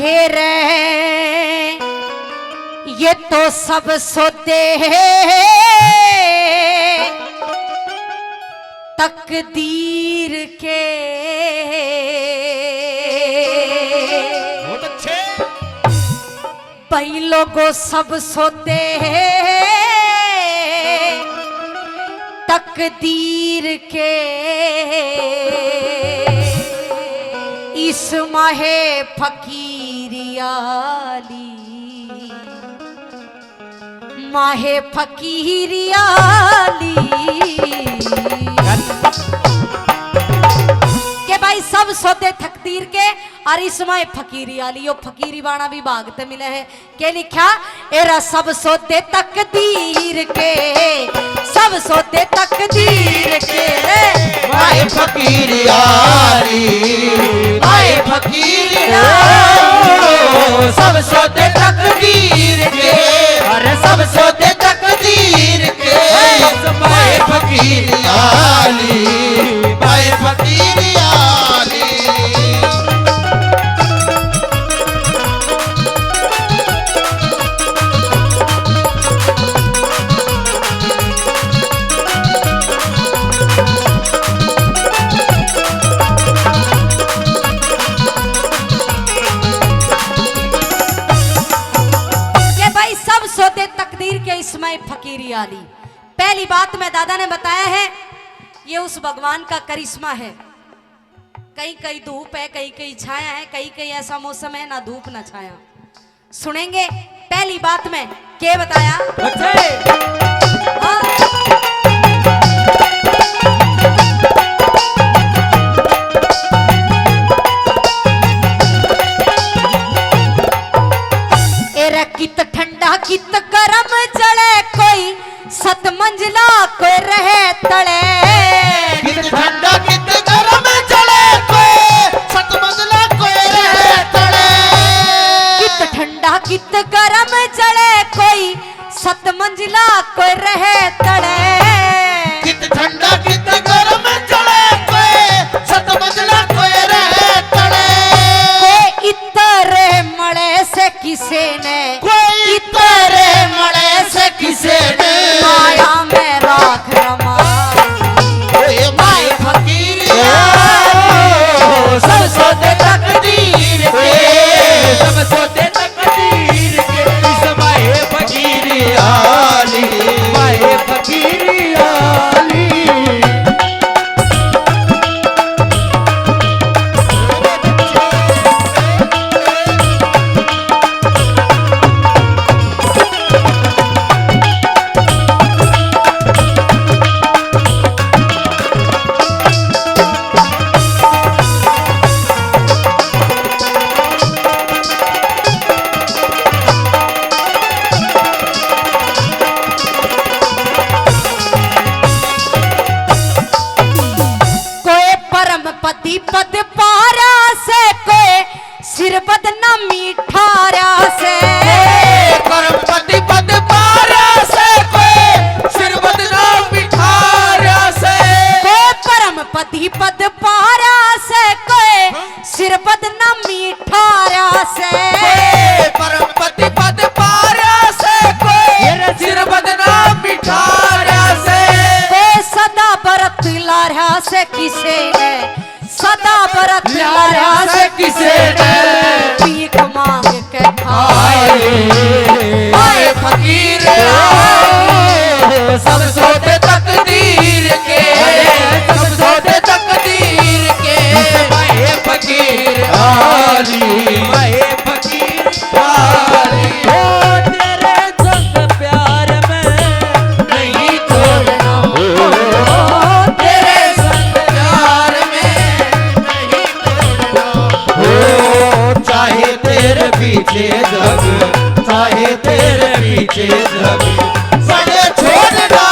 ढेरे ये तो सब सोते तकदीर के। बहुत अच्छे। भाई लोगों सब सोते तकदीर के। इस माहे फकीरियाली माहे फकीरियाली के भाई सब सोते तकदीर के और इसमें फकीरी आली यो फकीरी बाणा भी भागते मिले है के लिखा एरा सब सोते तकदीर के सब सोते तकदीर के। माए फकीरी आली माए फकीरी सब सोते तकदीर के अरे सब सोते तकदीर के। माए फकीरी आली माए फकीरी आली। इसमें फकीरी आली पहली बात में दादा ने बताया है ये उस भगवान का करिश्मा है। कहीं कहीं धूप है कहीं कहीं छाया है कहीं कहीं ऐसा मौसम है ना धूप ना छाया। सुनेंगे पहली बात में क्या बताया। कित ठंडा कित गरम जले कोई सत मंजिला कोई रहे तले। कित ठंडा कित गरम जले कोई सत मंजिला कोई रहे तले। कित ठंडा कित गरम जले कोई सत मंजिला कोई रहे तले। कित ठंडा कित गरम जले कोई सत मंजिला कोई रहे तले। कोई इतरे मड़े से किसे ने तेरे मड़े से किसे ने माया में राख रमा। माए फकीरी सब सोते तकदीर के सब सोते तकदीर के। इस माए फकीरी आली माए फकीरी आली। पति पद पारा से कोई सिर बद न मीठारा से। परम पति पद पारा से कोई सिर बद न मीठारा से। परम पति पद पारा से कोई सिर बद न मीठारा से। परम पति पद पारा से कोई सिर बद न मीठारा से। सदा बरत लारा से किसे ने सदा बरत लारा से किसे ने भीख मांग के खाए। आए फकीर सब सोते तकदीर के सब सोते तकदीर के। माए फकीर आली माए फकीर आली। तेरे संग प्यार में नहीं छोड़ना तेरे संग प्यार में नहीं छोड़ना। चाहे तेरे पीछे जग चाहे तेरे पीछे जग बड़े छोड़ना।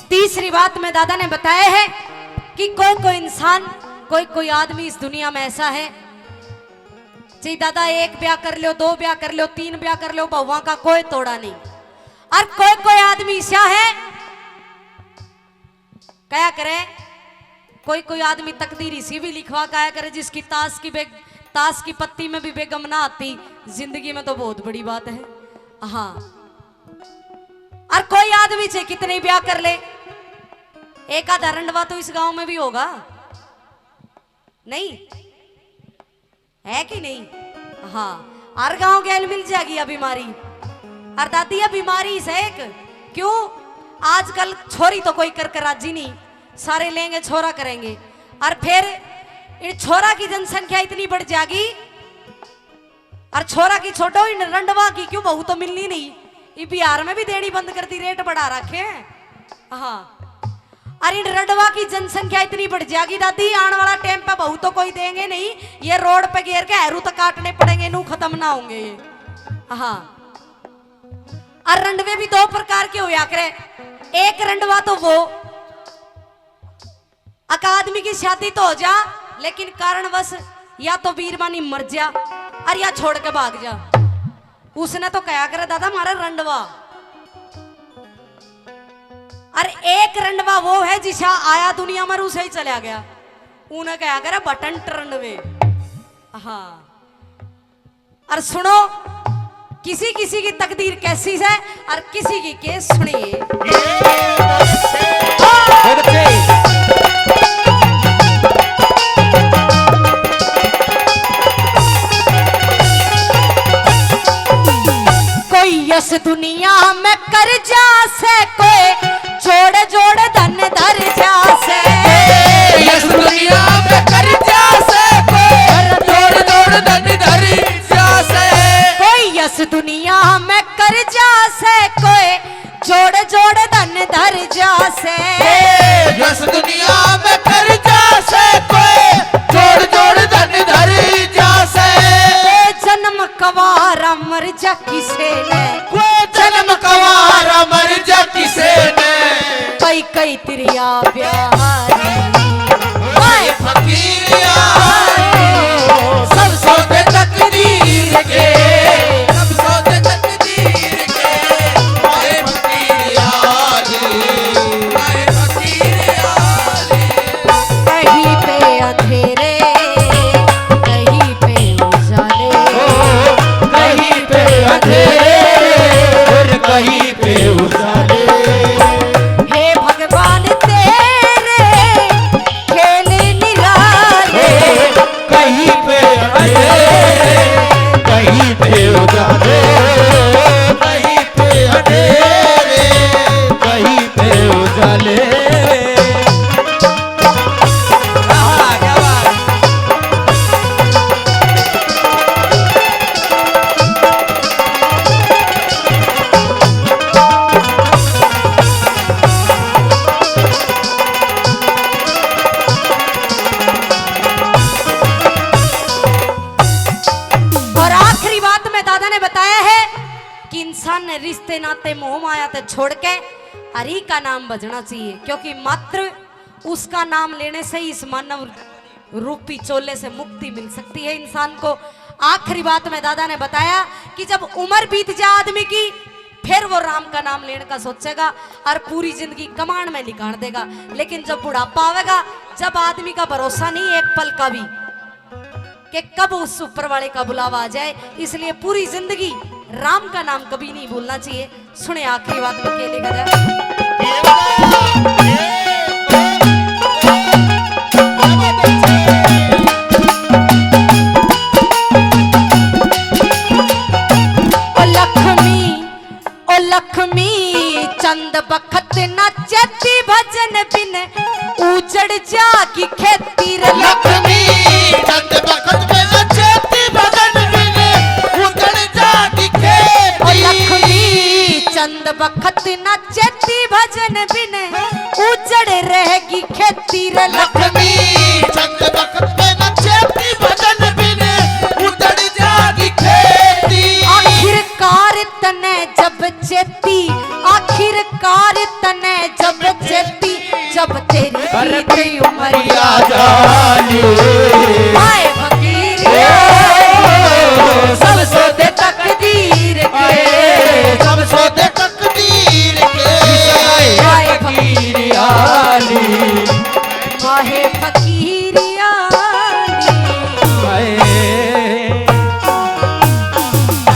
तीसरी बात में दादा ने बताया है कि कोई कोई इंसान, कोई कोई आदमी इस दुनिया में ऐसा है जी दादा, एक ब्याह कर लो, दो ब्याह कर लो, तीन ब्याह कर लो, बहुआ का कोई तोड़ा नहीं। और कोई कोई आदमी ऐसा है, क्या करे, कोई कोई आदमी तकदीर इसी भी लिखवा क्या करे, जिसकी ताश की पत्ती में भी बेगम ना आती, जिंदगी में तो बहुत बड़ी बात है। हाँ, और कोई आदमी से कितने ब्याह कर ले, एक आधा रंडवा तो इस गांव में भी होगा, नहीं है कि नहीं? हाँ, हर गांव गैल मिल जाएगी यह बीमारी। और दादी यह बीमारी से एक क्यों, आजकल छोरी तो कोई कर राजी नहीं, सारे लेंगे छोरा करेंगे, और फिर इन छोरा की जनसंख्या इतनी बढ़ जाएगी, और छोरा की छोटो इन रंडवा की क्यों, बहू तो मिलनी नहीं, ये बिहार में भी देनी बंद कर दी, रेट बढ़ा रखे हैं। हाँ, अरे रंडवा की जनसंख्या इतनी बढ़ जाएगी दादी, आने वाला टाइम पे बहू तो कोई देंगे नहीं, ये रोड पे घेर के हरू तक काटने पड़ेंगे, नू खत्म ना होंगे ये। हाँ, और रंडवे भी दो प्रकार के होया करे, एक रंडवा तो वो आदमी की शादी तो हो जा, लेकिन कारणवश या तो बीरबानी मर जा और या छोड़ के भाग जा, उसने तो कहा करे दादा हमारा रंडवा। और एक रंडवा वो है जिसा आया दुनिया में उसे ही चला गया, उन्हें कहा करे बटन रंडवे। हाँ, और सुनो किसी किसी की तकदीर कैसी है और किसी की के सुनिए। कोई इस दुनिया में कर जा से, कोई जोड़ जोड़ धन धर जा से, इस दुनिया में कर जा से, कोई जोड़ जोड़ धन धर जा से, कोई इस दुनिया में कर जा से, कोई जोड़ जोड़ धन धर जा से, इस दुनिया में कर जा से, कोई जोड़ जोड़ धन धर जा से, जन्म कवारा मर जा किसे ने, जन्म कवारा मर जा किसे ने, कई कई तिरिया प्यारी ओए फकीरिया सब सौदे तकदीर के, सब सौदे तकदीर के, ओए फकीरिया ओए फकीरिया। कहीं पे अंधेरे कहीं पे उजाले, कहीं पे अंधेरे और कहीं पे उजाले, हे भगवान तेरे खेल निराले, कहीं पे अंधेरे कहीं पे उजाले, कहीं पे अंधेरे कहीं पे उजाले। क्या बात। और आखिरी बात में दादा ने बताया है कि इंसान ने रिश्ते नाते मोह माया ते छोड़ के हरि का नाम बजना चाहिए, क्योंकि मात्र उसका नाम लेने से ही इस मानव रूपी चोले से मुक्ति मिल सकती है इंसान को। आखिरी बात में दादा ने बताया कि जब उम्र बीत जाए आदमी की, फिर वो राम का नाम लेने का सोचेगा और पूरी जिंदगी कमांड में निकाल देगा, लेकिन जब बुढ़ापा आवेगा, जब आदमी का भरोसा नहीं एक पल का भी कि कब उस ऊपर वाले का बुलावा आ जाए, इसलिए पूरी जिंदगी राम का नाम कभी नहीं भूलना चाहिए। सुने आखिरी बात में क्या लिखा जाए। ओ लक्ष्मी चंद बखत नचती भजन बिन उजड़ जागी खेती रे लक्ष्मी चंद बखत में नचती भजन बिन उजड़ जागी खेती। ओ लक्ष्मी चंद बखत नचती भजन बिन उजड़ रहेगी खेती रे लक्ष्मी चंद बखत में नचती भजन बिन उजड़ जागी खेती। आखिरकार तने जब चेती, आखिरकार तने जब चेती, जब तेरी गई उमरिया या जानी हाय